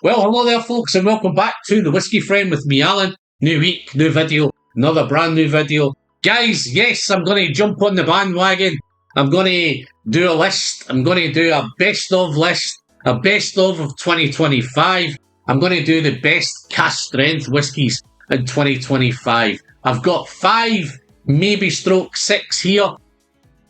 Well, hello there, folks, and welcome back to the Whiskey Friend with me, Alan. New week, new video, another brand new video. Guys, yes, I'm going to jump on the bandwagon. I'm going to do a list. I'm going to do a best of list, a best of 2025. I'm going to do the best cask strength whiskies in 2025. I've got 5, maybe stroke 6 here.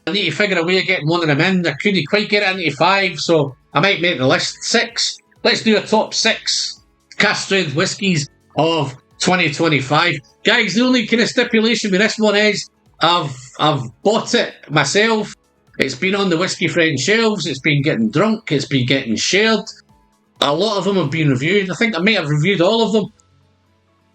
I need to figure a way of getting one of them in. I couldn't quite get it into 5, so I might make the list 6. Let's do a top 6 cask strength whiskies of 2025. Guys, the only kind of stipulation with this one is I've bought it myself. It's been on the Whiskey Friend shelves. It's been getting drunk. It's been getting shared. A lot of them have been reviewed. I think I may have reviewed all of them.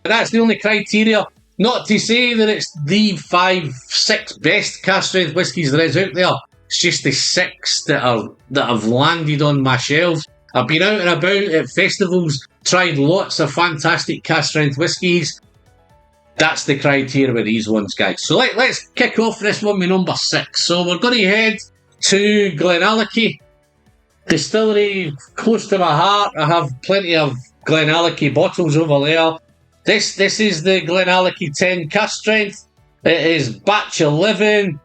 But that's the only criteria. Not to say that it's the 5, 6 best cask strength whiskies there is out there. It's just the 6 that have landed on my shelves. I've been out and about at festivals, tried lots of fantastic cask strength whiskies. That's the criteria with these ones, guys. So let's kick off this one with number 6. So we're going to head to Glenallachie Distillery, close to my heart. I have plenty of Glenallachie bottles over there. This is the Glenallachie 10 cask strength. It is batch 11,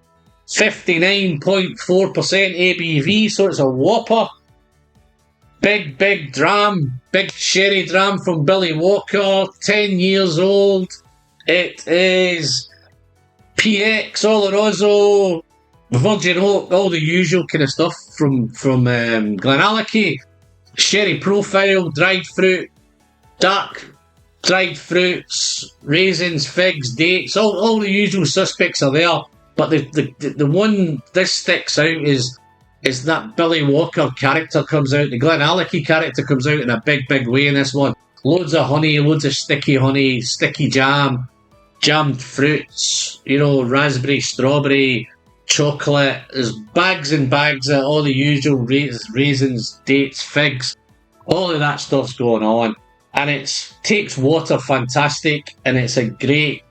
59.4% ABV, so it's a whopper. Big dram, big sherry dram from Billy Walker, 10 years old. It is PX, Oloroso, Virgin Oak, all the usual kind of stuff from Glenallachie. Sherry profile, dried fruit, dark dried fruits, raisins, figs, dates, all the usual suspects are there. But the one this sticks out is that Billy Walker character comes out. The Glenallachie character comes out in a big way in this one. Loads of honey, loads of sticky honey, sticky jam, jammed fruits, raspberry, strawberry, chocolate. There's bags and bags of all the usual raisins, dates, figs. All of that stuff's going on. And it takes water fantastic, and it's a great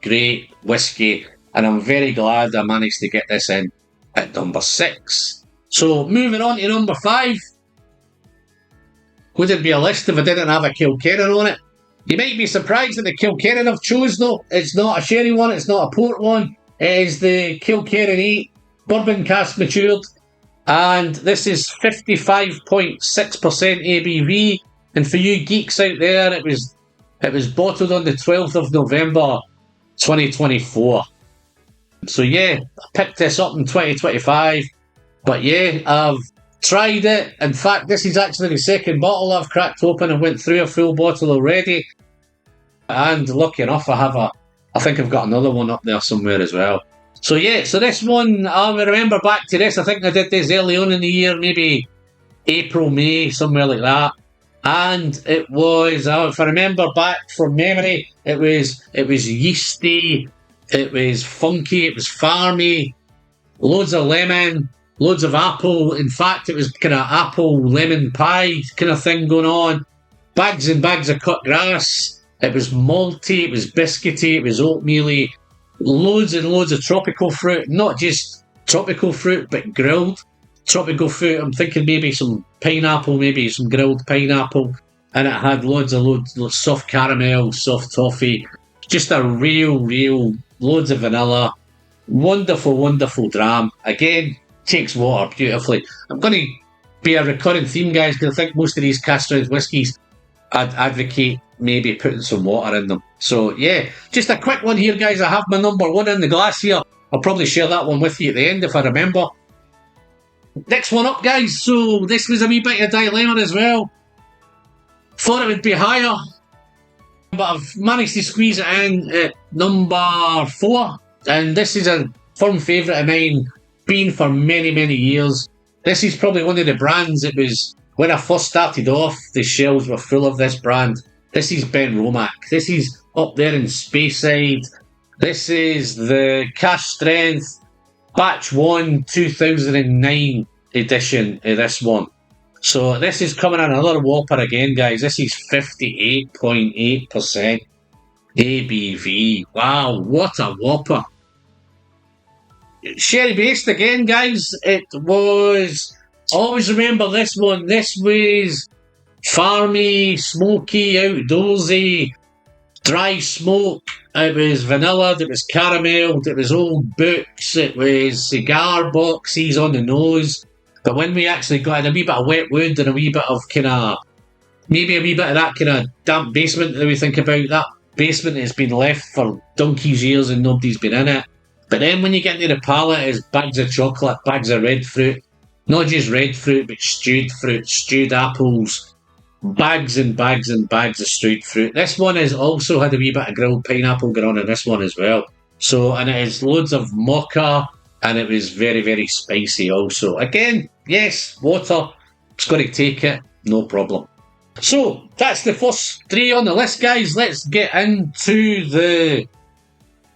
whiskey. And I'm very glad I managed to get this in at number 6. So, moving on to number 5. Would it be a list if I didn't have a Kilkerran on it? You might be surprised at the Kilkerran I've chose, though. It's not a sherry one, it's not a port one. It is the Kilkerran 8 bourbon cask matured. And this is 55.6% ABV. And for you geeks out there, it was bottled on the 12th of November 2024. So yeah, I picked this up in 2025. But yeah, I've tried it. In fact, this is actually the second bottle I've cracked open and went through a full bottle already. And lucky enough, I think I've got another one up there somewhere as well. So yeah, so this one, I remember back to this. I think I did this early on in the year, maybe April, May, somewhere like that. And it was, if I remember back from memory, it was yeasty, it was funky, it was farmy, loads of lemon, loads of apple. In fact, it was kind of apple lemon pie kind of thing going on. Bags and bags of cut grass. It was malty, it was biscuity, it was oatmealy. Loads and loads of tropical fruit. Not just tropical fruit, but grilled tropical fruit. I'm thinking maybe some pineapple, maybe some grilled pineapple. And it had loads of soft caramel, soft toffee. Just a real, loads of vanilla. Wonderful dram. Again, takes water beautifully. I'm going to be a recurring theme, guys, because I think most of these cask strength whiskies, I'd advocate maybe putting some water in them. So yeah, just a quick one here, guys. I have my number 1 in the glass here. I'll probably share that one with you at the end if I remember. Next one up, guys. So this was a wee bit of dilemma as well. Thought it would be higher, but I've managed to squeeze it in at number 4. And this is a firm favourite of mine, been for many years. This is probably one of the brands. It was when I first started off, the shelves were full of this brand. This is Ben Romack. This is up there in Speyside. This is the cask strength batch 1 2009 edition of this one. So this is coming in another whopper again, guys. This is 58.8% ABV. Wow, what a whopper. Sherry based again, guys. It was, I always remember this one. This was farmy, smoky, outdoorsy, dry smoke. It was vanilla, it was caramel, it was old books, it was cigar boxes on the nose. But when we actually got in a wee bit of wet wood and a wee bit of maybe a wee bit of that kind of damp basement that we think about, that basement has been left for donkey's years and nobody's been in it. But then when you get into the palate, it's bags of chocolate, bags of red fruit. Not just red fruit, but stewed fruit, stewed apples, bags and bags and bags of stewed fruit. This one has also had a wee bit of grilled pineapple going on in this one as well. So, and it has loads of mocha, and it was very, very spicy also. Again, yes, water, it's got to take it, no problem. So, that's the first three on the list, guys. Let's get into the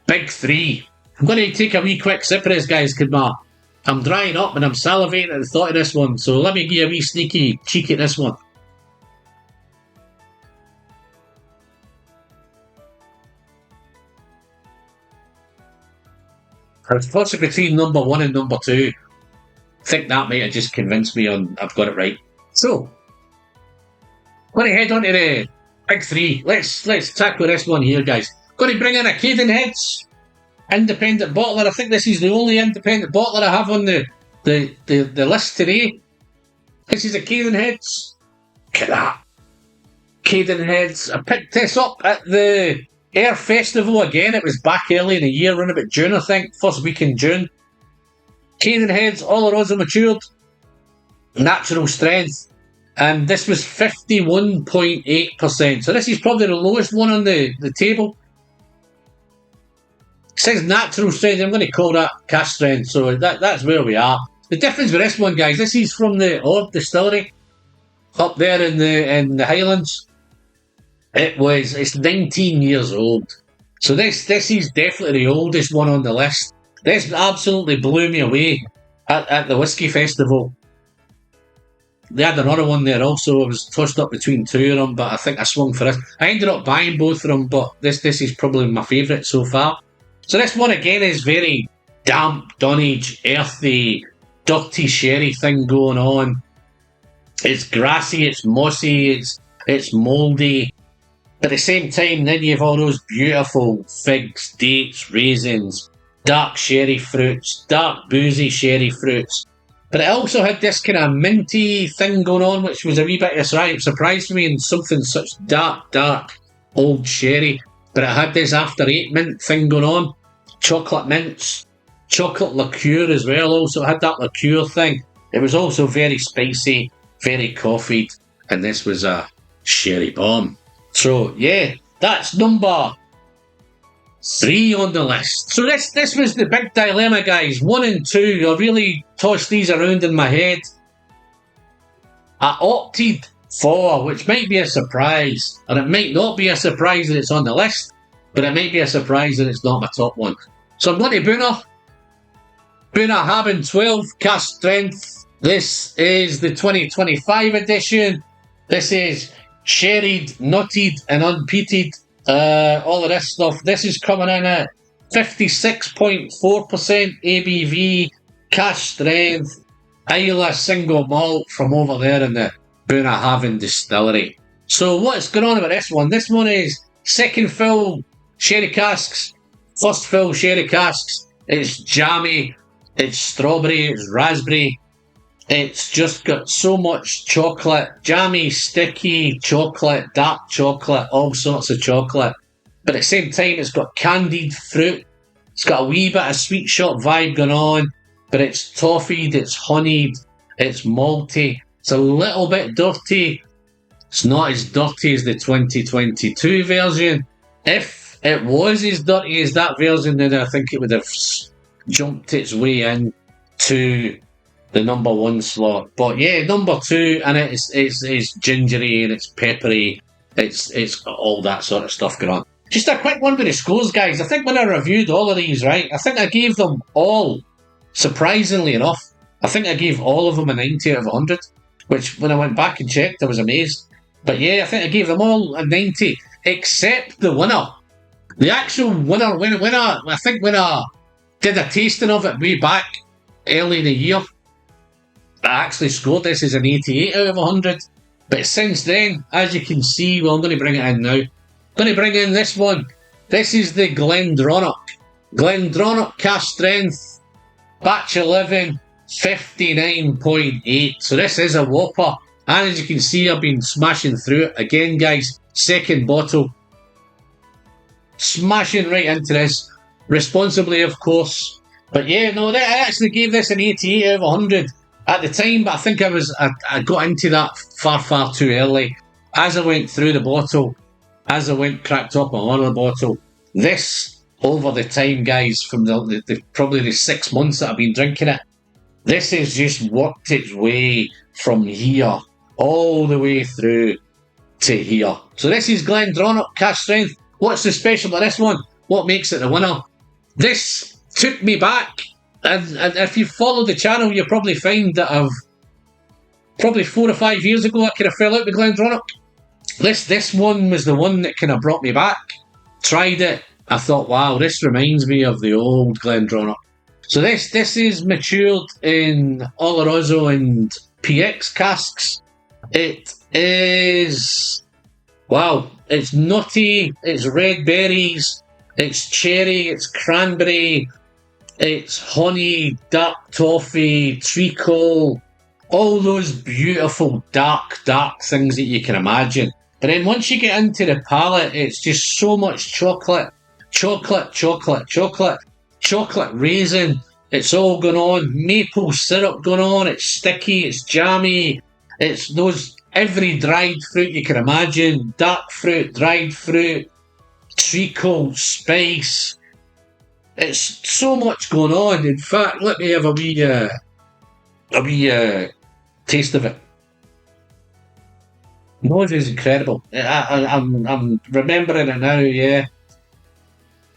big three. I'm going to take a wee quick sip of this, guys, because I'm drying up and I'm salivating at the thought of this one. So let me give you a wee sneaky cheek at this one. It's possibly between number one and number two. I think that might have just convinced me on I've got it right. So, going to head on to the big three. Let's tackle this one here, guys. Going to bring in a Cadenheads independent bottler. I think this is the only independent bottler I have on the list today. This is a Cadenheads. Look at that. Cadenheads. I picked this up at the Air Festival again. It was back early in the year, around about June, I think. First week in June. Cadenheads, Oloroso matured. Natural strength. And this was 51.8%. So this is probably the lowest one on the table. It says natural strength. I'm going to call that cask strength. So that's where we are. The difference with this one, guys, this is from the Ord Distillery up there in the Highlands. It's 19 years old. So this is definitely the oldest one on the list. This absolutely blew me away at the Whiskey Festival. They had another one there also. I was tossed up between two of them, but I think I swung for this. I ended up buying both of them, but this is probably my favourite so far. So this one again is very damp, dunnage, earthy, dirty sherry thing going on. It's grassy, it's mossy, it's mouldy. But at the same time, then you have all those beautiful figs, dates, raisins, dark sherry fruits, dark boozy sherry fruits. But it also had this kind of minty thing going on, which was a wee bit of a surprise for me in something such dark old sherry. But it had this after 8 mint thing going on. Chocolate mints, chocolate liqueur as well. Also had that liqueur thing. It was also very spicy, very coffeed, and this was a sherry bomb. So yeah, that's number 3 on the list. So this was the big dilemma, guys. 1 and 2. I really tossed these around in my head. I opted for, which might be a surprise, and it might not be a surprise that it's on the list, but it might be a surprise that it's not my top one. So I'm going to Boona Haben 12 cask strength. This is the 2025 edition. This is sherried, nutted and unpeated. All of this stuff. This is coming in at 56.4% ABV, cask strength, Islay single malt from over there in the Boona Haben distillery. So what's going on with this one? This one is second fill sherry casks, first fill sherry casks. It's jammy, it's strawberry, it's raspberry. It's just got so much chocolate, jammy, sticky chocolate, dark chocolate, all sorts of chocolate. But at the same time, it's got candied fruit. It's got a wee bit of sweet shop vibe going on, but it's toffeed, it's honeyed, it's malty. It's a little bit dirty. It's not as dirty as the 2022 version. If it was as dirty as that version, then I think it would have jumped its way in to the number 1 slot. But yeah, number 2, and it's gingery and it's peppery. It's got all that sort of stuff going on. Just a quick one with the scores, guys. I think when I reviewed all of these, right, I think I gave them all, surprisingly enough, I think I gave all of them a 90 out of 100, which when I went back and checked, I was amazed. But yeah, I think I gave them all a 90, except the winner. The actual winner, when I did a tasting of it way back early in the year, I actually scored this as an 88 out of 100. But since then, as you can see, well, I'm going to bring it in now. I'm going to bring in this one. This is the GLENCAIRN. GLENCAIRN Cask Strength, batch 11, 59.8. So this is a whopper. And as you can see, I've been smashing through it. Again, guys, second bottle. Smashing right into this. Responsibly, of course. But yeah, no, I actually gave this an 88 out of 100 at the time, but I think I got into that far too early. As I went through the bottle, as I went cracked up on another bottle, this, over the time, guys, from probably the 6 months that I've been drinking it, this has just worked its way from here all the way through to here. So this is GLENCAIRN Cask Strength. What's the special about this one? What makes it the winner? This took me back, and if you follow the channel, you'll probably find that I've probably 4 or 5 years ago I kind of fell out with GLENCAIRN. This one was the one that kind of brought me back. Tried it. I thought, wow, this reminds me of the old GLENCAIRN. So this is matured in Oloroso and PX casks. It is, wow, it's nutty, it's red berries, it's cherry, it's cranberry, it's honey, dark toffee, treacle, all those beautiful dark things that you can imagine. But then once you get into the palate, it's just so much chocolate, chocolate raisin. It's all going on. Maple syrup going on. It's sticky. It's jammy. It's those every dried fruit you can imagine. Dark fruit, dried fruit, treacle, spice. It's so much going on. In fact, let me have a wee taste of it. Nose is incredible. I'm remembering it now. Yeah,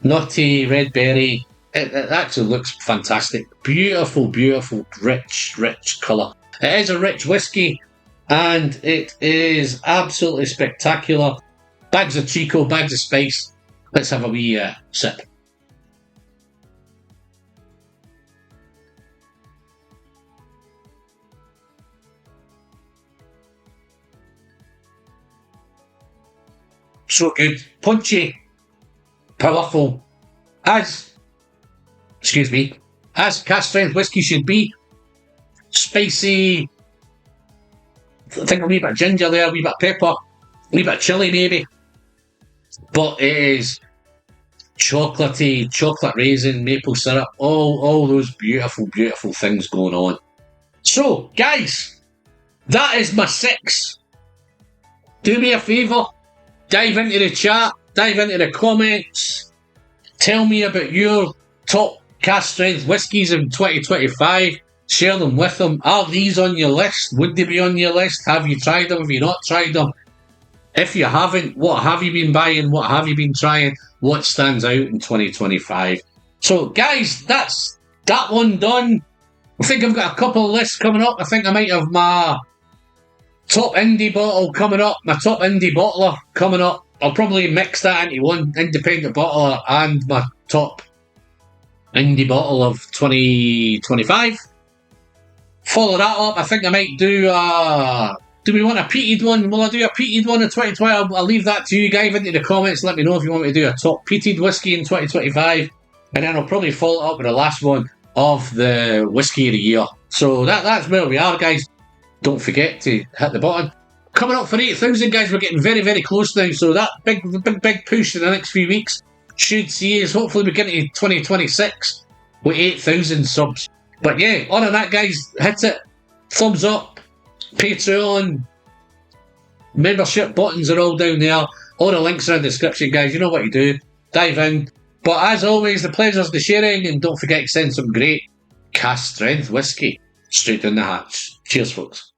nutty red berry. It actually looks fantastic. Beautiful, rich colour. It is a rich whiskey, and it is absolutely spectacular. Bags of treacle, bags of spice. Let's have a wee sip. So good. Punchy. Powerful. As cask strength whiskey should be. Spicy. I think a wee bit of ginger there, a wee bit of pepper, a wee bit of chilli maybe. But it is chocolatey, chocolate raisin, maple syrup, all those beautiful things going on. So, guys, that is my 6. Do me a favour, dive into the chat, dive into the comments, tell me about your top cask strength whiskies in 2025. Share them with them. Are these on your list? Would they be on your list? Have you tried them? Have you not tried them? If you haven't, what have you been buying? What have you been trying? What stands out in 2025? So, guys, that's that one done. I think I've got a couple of lists coming up. I think I might have my top indie bottle coming up, my top indie bottler coming up. I'll probably mix that into one independent bottler and my top indie bottle of 2025. Follow that up. I think I might do do we want a peated one? Will I do a peated one in 2020? I'll leave that to you guys into the comments. Let me know if you want me to do a top peated whiskey in 2025. And then I'll probably follow up with the last one of the whiskey of the year. So that's where we are, guys. Don't forget to hit the button. Coming up for 8,000, guys. We're getting very close now. So that big push in the next few weeks should see us. Hopefully we get into 2026 with 8,000 subs. But yeah, other than that, guys, hit it. Thumbs up. Patreon. Membership buttons are all down there. All the links are in the description, guys. You know what you do. Dive in. But as always, the pleasure's the sharing. And don't forget to send some great cask strength whiskey straight down the hatch. Cheers, folks.